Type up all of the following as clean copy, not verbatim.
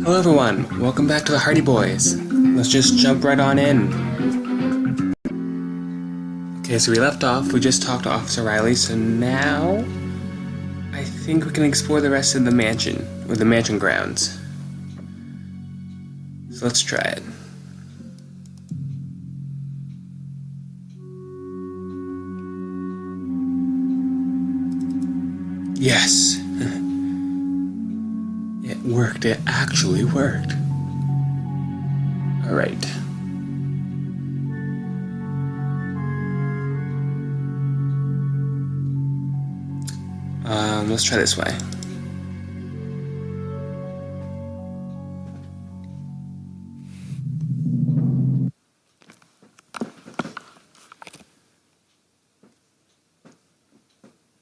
Hello everyone, welcome back to the Hardy Boys. Let's just jump right on in. Okay, so we left off, we just talked to Officer Riley, so now I think we can explore the rest of the mansion, or the mansion grounds. So let's try it. Yes! It worked. It actually worked. Alright. Let's try this way.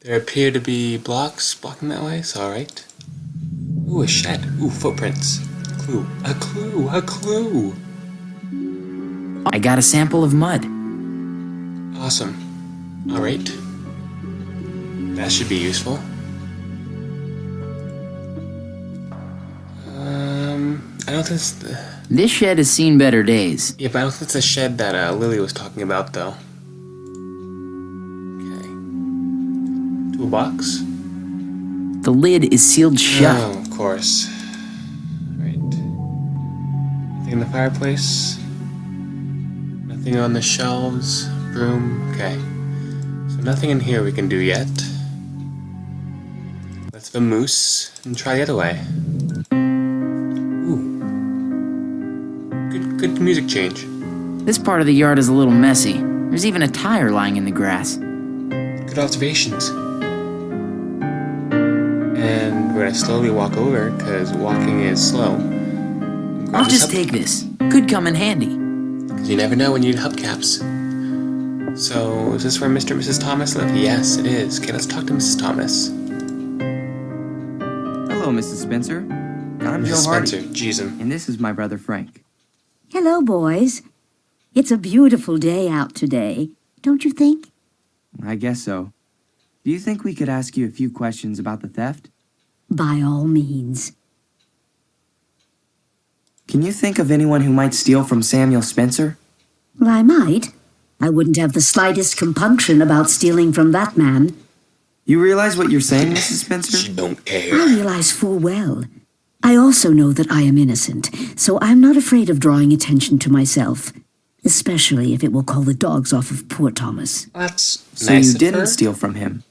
There appear to be blocks blocking that way, so alright. Ooh, a shed. Ooh, footprints. Clue. A clue. A clue. I got a sample of mud. Awesome. Alright. That should be useful. I don't think it's the... This shed has seen better days. Yeah, but I don't think it's the shed that Lily was talking about, though. Okay. Toolbox. The lid is sealed shut. Oh, of course. Right. Nothing in the fireplace. Nothing on the shelves. Broom. Okay. So nothing in here we can do yet. Let's vamoose and try the other way. Ooh. Good music change. This part of the yard is a little messy. There's even a tire lying in the grass. Good observations. And we're gonna slowly walk over, because walking is slow. I'll just take this. Could come in handy. Because you never know when you need hubcaps. So, is this where Mr. and Mrs. Thomas live? Yes, it is. Okay, let's talk to Mrs. Thomas. Hello, Mrs. Spencer. I'm Joe Mrs. Hardy, Spencer, jeez him. and this is my brother Frank. Hello, boys. It's a beautiful day out today, don't you think? I guess so. Do you think we could ask you a few questions about the theft? By all means. Can you think of anyone who might steal from Samuel Spencer? Well, I might. I wouldn't have the slightest compunction about stealing from that man. You realize what you're saying, Mrs. Spencer? She don't I care. realize full well. I also know that I am innocent, so I'm not afraid of drawing attention to myself, especially if it will call the dogs off of poor Thomas. That's So nice you of didn't her. steal from him.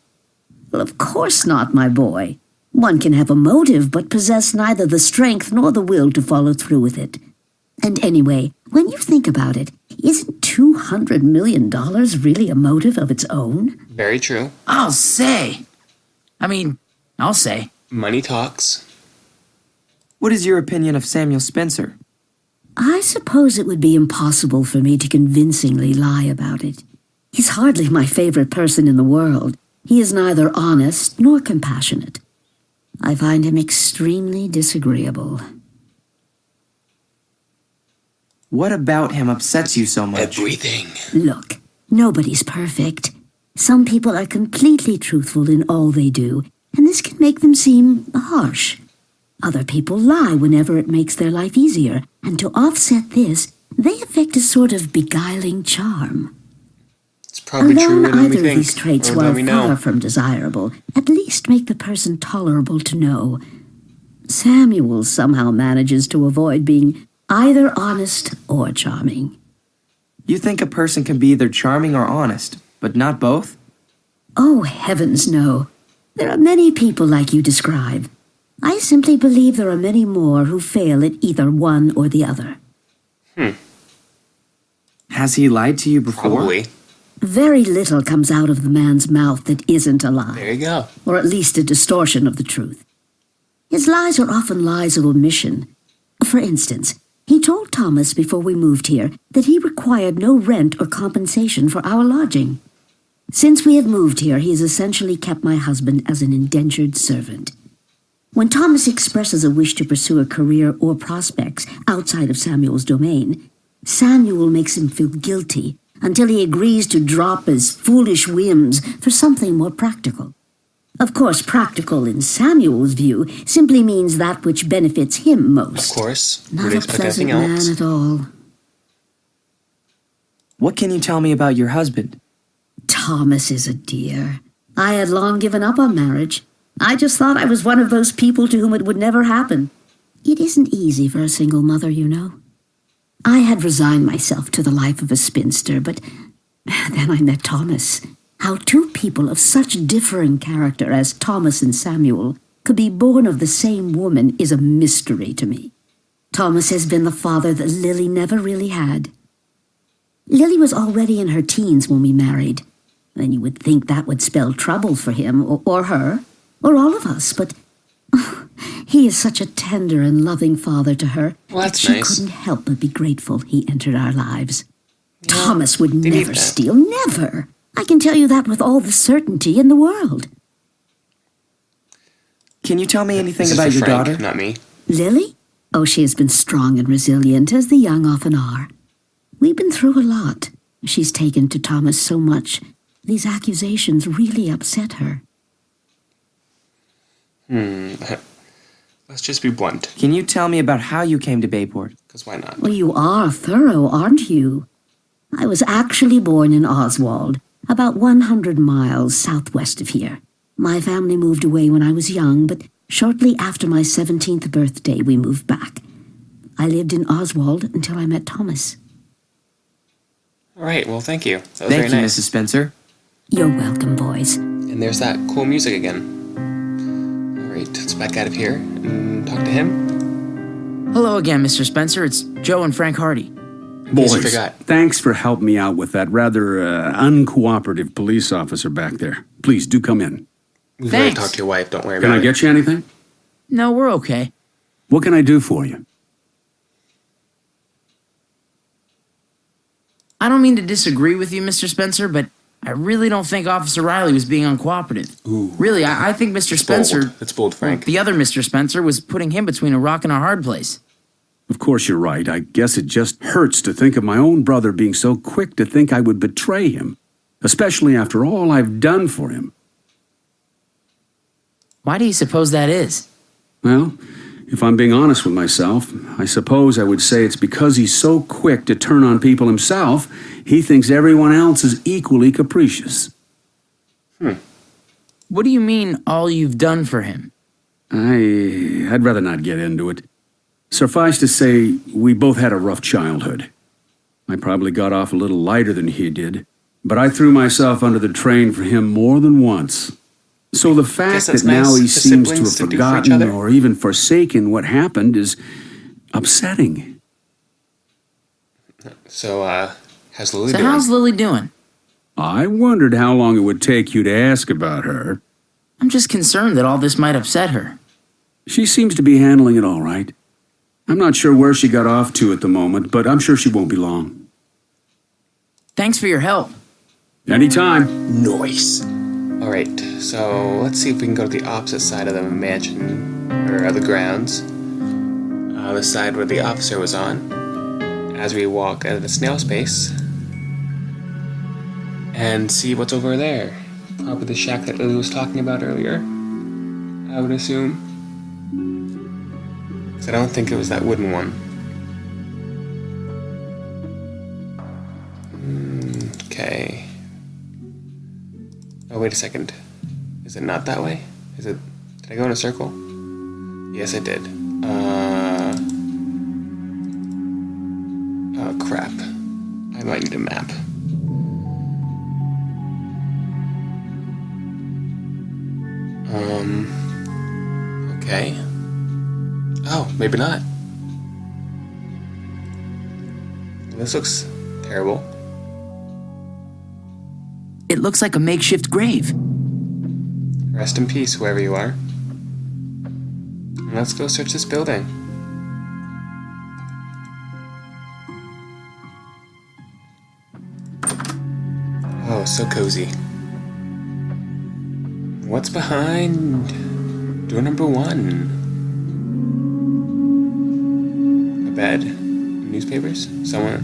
Well, of course not, my boy. One can have a motive, but possess neither the strength nor the will to follow through with it. And anyway, when you think about it, isn't $200 million really a motive of its own? Very true. I'll say. I'll say. Money talks. What is your opinion of Samuel Spencer? I suppose it would be impossible for me to convincingly lie about it. He's hardly my favorite person in the world. He is neither honest nor compassionate. I find him extremely disagreeable. What about him upsets you so much? Everything. Look, nobody's perfect. Some people are completely truthful in all they do, and this can make them seem harsh. Other people lie whenever it makes their life easier, and to offset this, they affect a sort of beguiling charm. It's probably truer Although than we either of think. these traits, Or while than we know. far from desirable, at least make the person tolerable to know. Samuel somehow manages to avoid being either honest or charming. You think a person can be either charming or honest, but not both? Oh, heavens no. There are many people like you describe. I simply believe there are many more who fail at either one or the other. Has he lied to you before? Probably. Very little comes out of the man's mouth that isn't a lie, There you go. or at least a distortion of the truth. His lies are often lies of omission. For instance, he told Thomas before we moved here that he required no rent or compensation for our lodging. Since we have moved here, he has essentially kept my husband as an indentured servant. When Thomas expresses a wish to pursue a career or prospects outside of Samuel's domain, Samuel makes him feel guilty until he agrees to drop his foolish whims for something more practical. Of course, practical in Samuel's view simply means that which benefits him most. Of course. Not Would a expect pleasant anything man else. at all. What can you tell me about your husband? Thomas is a dear. I had long given up on marriage. I just thought I was one of those people to whom it would never happen. It isn't easy for a single mother, you know. I had resigned myself to the life of a spinster, but then I met Thomas. How two people of such differing character as Thomas and Samuel could be born of the same woman is a mystery to me. Thomas has been the father that Lily never really had. Lily was already in her teens when we married, and you would think that would spell trouble for him, or her, or all of us, but he is such a tender and loving father to her Well, that that's she nice. couldn't help but be grateful he entered our lives. Yeah, Thomas would they need never that. steal, never. I can tell you that with all the certainty in the world. Can you tell me anything This is about for your Frank, daughter? not me. Lily? Oh, she has been strong and resilient, as the young often are. We've been through a lot. She's taken to Thomas so much. These accusations really upset her. Let's just be blunt, Can you tell me about how you came to Bayport? because why not? Well, you are thorough, aren't you? I was actually born in Oswald, about 100 miles southwest of here. My family moved away when I was young, but shortly after my 17th birthday, we moved back. I lived in Oswald until I met Thomas. All right, well, thank you. That was Thank very you, nice. Mrs. Spencer. You're welcome, boys. And there's that cool music again. All right, let's back out of here and talk to him. Hello again, Mr. Spencer. It's Joe and Frank Hardy. In case you Boys, forgot. thanks for helping me out with that rather uncooperative police officer back there. Please do come in. We've already Thanks. talked to your wife. Don't worry Can about I it. get you anything? No, we're okay. What can I do for you? I don't mean to disagree with you, Mr. Spencer, but I really don't think Officer Riley was being uncooperative. Really, I think Mr. Spencer, It's bold, Frank. the other Mr. Spencer, was putting him between a rock and a hard place. Of course you're right. I guess it just hurts to think of my own brother being so quick to think I would betray him, especially after all I've done for him. Why do you suppose that is? Well, if I'm being honest with myself, I suppose I would say it's because he's so quick to turn on people himself, he thinks everyone else is equally capricious. What do you mean, all you've done for him? I'd rather not get into it. Suffice to say, we both had a rough childhood. I probably got off a little lighter than he did, but I threw myself under the train for him more than once. So the fact Guess that's that now nice he for seems to have siblings to do for each forgotten other. or even forsaken what happened is upsetting. So, how's Lily So doing? how's Lily doing? I wondered how long it would take you to ask about her. I'm just concerned that all this might upset her. She seems to be handling it all right. I'm not sure where she got off to at the moment, but I'm sure she won't be long. Thanks for your help. Anytime. Nice. All right, so let's see if we can go to the opposite side of the mansion, or of the grounds. The side where the officer was on. As we walk out of the snail space. And see what's over there. Probably the shack that Lily was talking about earlier. I would assume. 'Cause I don't think it was that wooden one. Okay. Oh, wait a second. Is it not that way? Is it... Did I go in a circle? Yes, I did. Oh, crap. I might need a map. Okay. Oh, maybe not. This looks terrible. It looks like a makeshift grave. Rest in peace, whoever you are. Let's go search this building. Oh, so cozy. What's behind door number 1? A bed? Newspapers? Someone?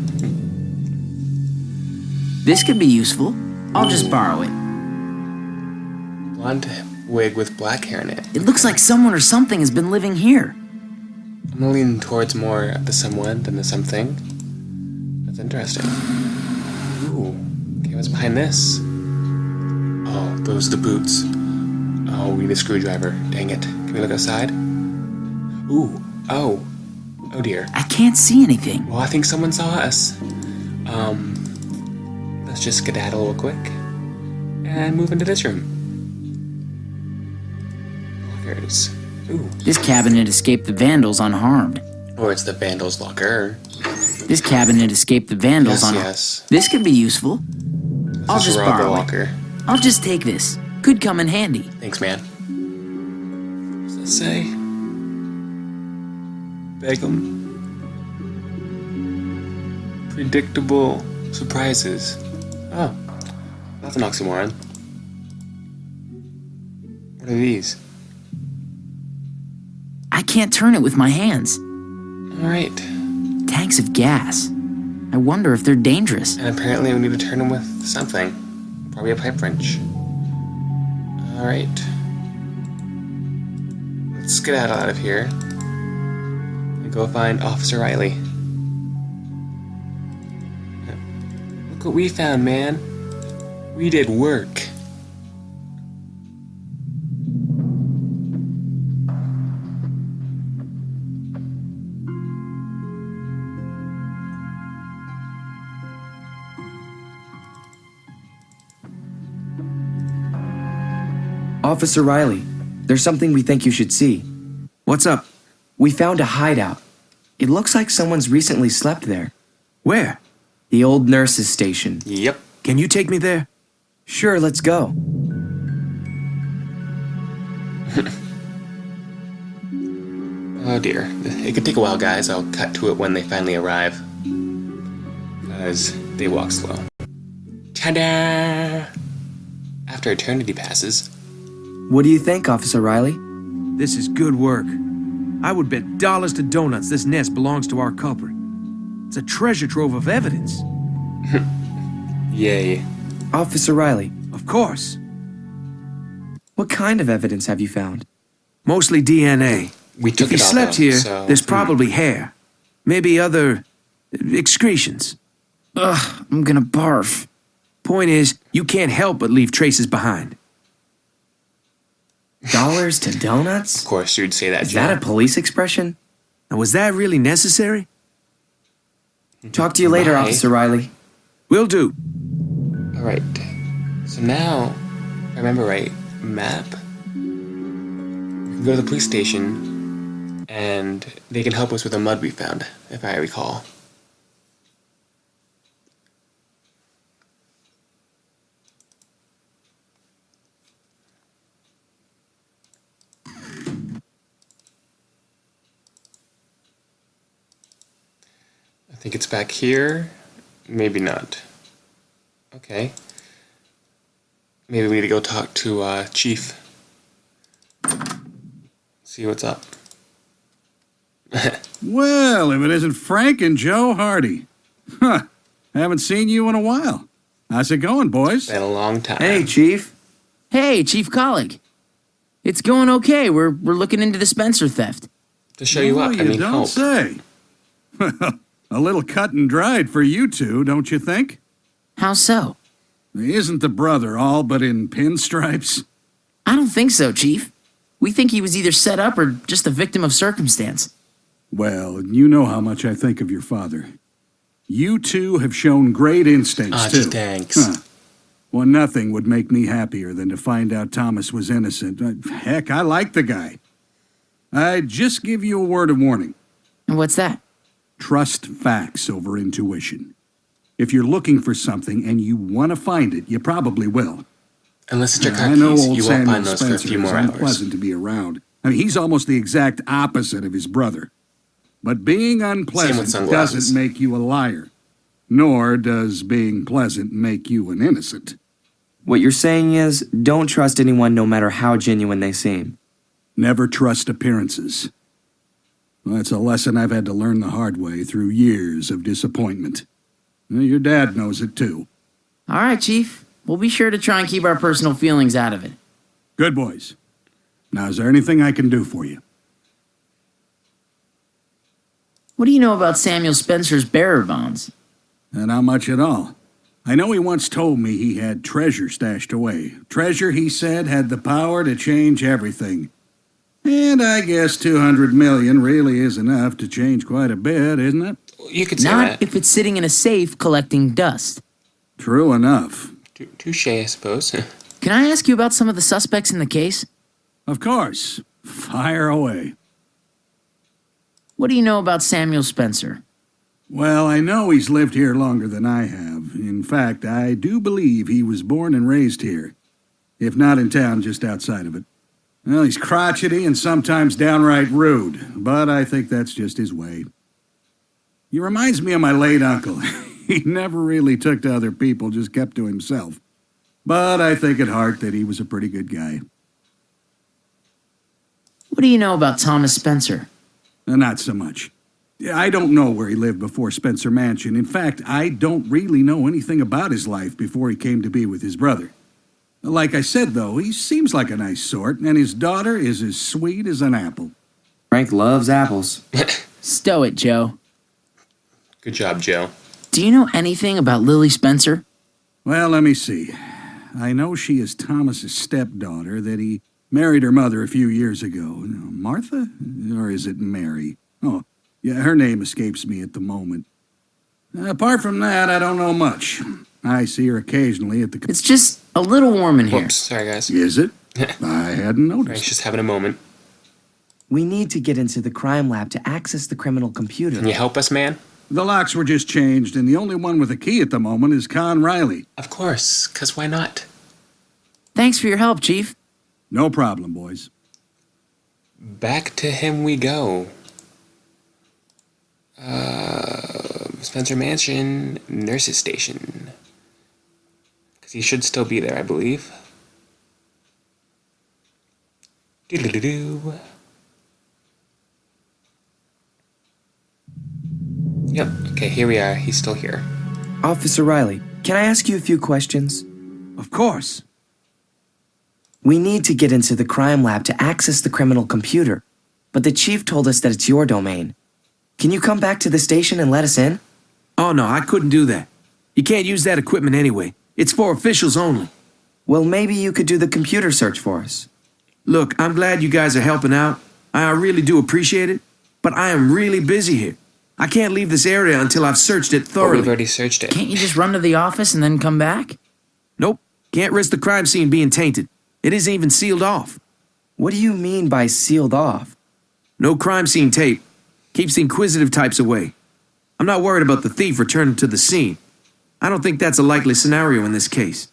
This could be useful. I'll just borrow it. wig with black hair in it. It looks like someone or something has been living here. I'm gonna lean towards more of the someone than the something. That's interesting. Ooh. Okay, what's behind this? Oh, those are the boots. Oh, we need a screwdriver. Dang it. Can we look outside? Ooh. Oh. Oh dear. I can't see anything. Well, I think someone saw us. Let's just skedaddle real quick and move into this room. Lockers. Ooh. This cabinet escaped the vandals unharmed. Or it's the vandal's locker. This cabinet escaped the vandals unharmed. Yes. This could be useful. I'll just Robber borrow it. locker. I'll just take this. Could come in handy. Thanks, man. What does that say? Beg 'em. Predictable surprises. Oh, that's an oxymoron. What are these? I can't turn it with my hands. Alright. Tanks of gas. I wonder if they're dangerous. And apparently we need to turn them with something. Probably a pipe wrench. Alright. Let's get out of here. And go find Officer Riley. Look what we found, man. We did work. Officer Riley, there's something we think you should see. What's up? We found a hideout. It looks like someone's recently slept there. Where? The old nurse's station. Yep. Can you take me there? Sure, let's go. Oh dear. It could take a while, guys. I'll cut to it when they finally arrive. Because they walk slow. Ta-da! After eternity passes. What do you think, Officer Riley? This is good work. I would bet dollars to donuts this nest belongs to our culprit. It's a treasure trove of evidence. Yay. Officer Riley, Of course. what kind of evidence have you found? Mostly DNA. We took If he it off slept though, here, so... there's probably hair. Maybe other excretions. Ugh, I'm gonna barf. Point is, you can't help but leave traces behind. Dollars to donuts? Of course, you'd say that, Is that a John. police expression? Now, was that really necessary? Talk to you later, Bye. Officer Riley. Will do. Alright. So now, if I remember right, map. We can go to the police station, and they can help us with the mud we found, if I recall. I think it's back here. Maybe not. Okay. Maybe we need to go talk to Chief. See what's up. Well, if it isn't Frank and Joe Hardy. Huh. Haven't seen you in a while. How's it going, boys? Been a long time. Hey, Chief. Hey, Chief Colleague. It's going okay. We're looking into the Spencer theft. To show you up, Oh, I you mean don't help. say. Well, a little cut and dried for you two, don't you think? How so? Isn't the brother all but in pinstripes? I don't think so, Chief. We think he was either set up or just a victim of circumstance. Well, you know how much I think of your father. You two have shown great instincts, Ah, too. thanks. Well, nothing would make me happier than to find out Thomas was innocent. Heck, I like the guy. I'd just give you a word of warning. And what's that? Trust facts over intuition. If you're looking for something and you want to find it, you probably will. Unless it's your car I know keys, old you won't Samuel find those for a Spencer few is more hours. unpleasant to be around. I mean, he's almost the exact opposite of his brother. But being unpleasant sunglasses. doesn't make you a liar. Nor does being pleasant make you an innocent. What you're saying is, don't trust anyone no matter how genuine they seem. Never trust appearances. Well, that's a lesson I've had to learn the hard way through years of disappointment. Well, your dad knows it too. All right, Chief. We'll be sure to try and keep our personal feelings out of it. Good boys. Now, is there anything I can do for you? What do you know about Samuel Spencer's bearer bonds? Not much at all. I know he once told me he had treasure stashed away. Treasure, he said, had the power to change everything. And I guess 200 million really is enough to change quite a bit, isn't it? You could say Not that. if it's sitting in a safe collecting dust. True enough. Touche, I suppose. Can I ask you about some of the suspects in the case? Of course. Fire away. What do you know about Samuel Spencer? Well, I know he's lived here longer than I have. In fact, I do believe he was born and raised here. If not in town, just outside of it. Well, he's crotchety and sometimes downright rude, but I think that's just his way. He reminds me of my late uncle. He never really took to other people, just kept to himself. But I think at heart that he was a pretty good guy. What do you know about Thomas Spencer? Not so much. I don't know where he lived before Spencer Mansion. In fact, I don't really know anything about his life before he came to be with his brother. Like I said, though, he seems like a nice sort, and his daughter is as sweet as an apple. Frank loves apples. Stow it, Joe. Good job, Joe. Do you know anything about Lily Spencer? Well, let me see. I know she is Thomas's stepdaughter, that he married her mother a few years ago. Martha? Or is it Mary? Oh, yeah, her name escapes me at the moment. Apart from that, I don't know much. I see her occasionally at the... It's just a little warm in here. Whoops, sorry guys. Is it? I hadn't Frank's noticed. just having a moment. We need to get into the crime lab to access the criminal computer. Can you help us, man? The locks were just changed, and the only one with a key at the moment is Con Riley. Of course, because why not? Thanks for your help, Chief. No problem, boys. Back to him we go. Spencer Mansion, nurse's station. Because he should still be there, I believe. Doo-doo-doo-doo. Yep, okay, here we are. He's still here. Officer Riley, can I ask you a few questions? Of course. We need to get into the crime lab to access the criminal computer, but the chief told us that it's your domain. Can you come back to the station and let us in? Oh, no, I couldn't do that. You can't use that equipment anyway. It's for officials only. Well, maybe you could do the computer search for us. Look, I'm glad you guys are helping out. I really do appreciate it, but I am really busy here. I can't leave this area until I've searched it But thoroughly. we've already searched it. Can't you just run to the office and then come back? Nope, can't risk the crime scene being tainted. It isn't even sealed off. What do you mean by sealed off? No crime scene tape. Keeps the inquisitive types away. I'm not worried about the thief returning to the scene. I don't think that's a likely scenario in this case.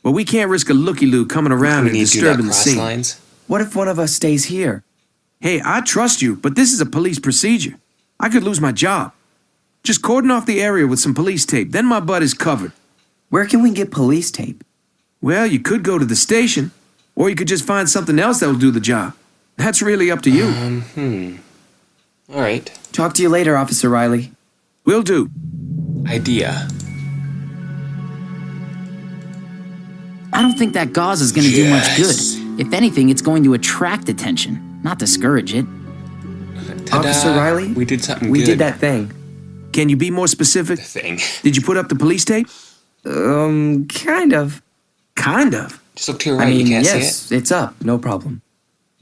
But we can't risk a looky-loo coming around We and need to do that disturbing the cross scene. lines. What if one of us stays here? Hey, I trust you, but this is a police procedure. I could lose my job. Just cordon off the area with some police tape, then my butt is covered. Where can we get police tape? Well, you could go to the station, or you could just find something else that'll do the job. That's really up to you. All right. Talk to you later, Officer Riley. Will do. Idea. I don't think that gauze is going to do much Yes. good. If anything, it's going to attract attention, not discourage it. Ta-da. Officer Riley? We did something We good. did that thing. Can you be more specific? The thing. Did you put up the police tape? Kind of. Kind of. Just look to your I right. mean, You can't see it. yes, it's up, no problem.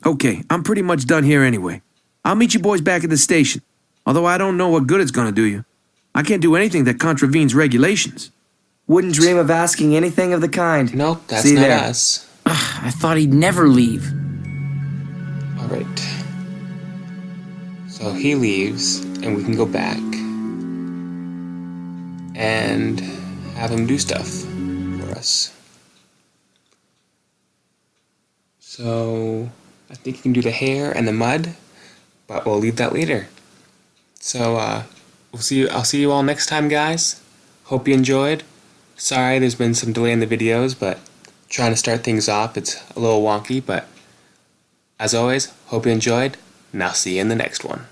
Okay, I'm pretty much done here anyway. I'll meet you boys back at the station, although I don't know what good it's gonna do you. I can't do anything that contravenes regulations. Wouldn't dream of asking anything of the kind. Nope, that's See not there. us. I thought he'd never leave. All right. So he leaves, and we can go back and have him do stuff for us. So I think you can do the hair and the mud, but we'll leave that later. So we'll see you. I'll see you all next time, guys. Hope you enjoyed. Sorry, there's been some delay in the videos, but trying to start things off, it's a little wonky. But as always, hope you enjoyed, and I'll see you in the next one.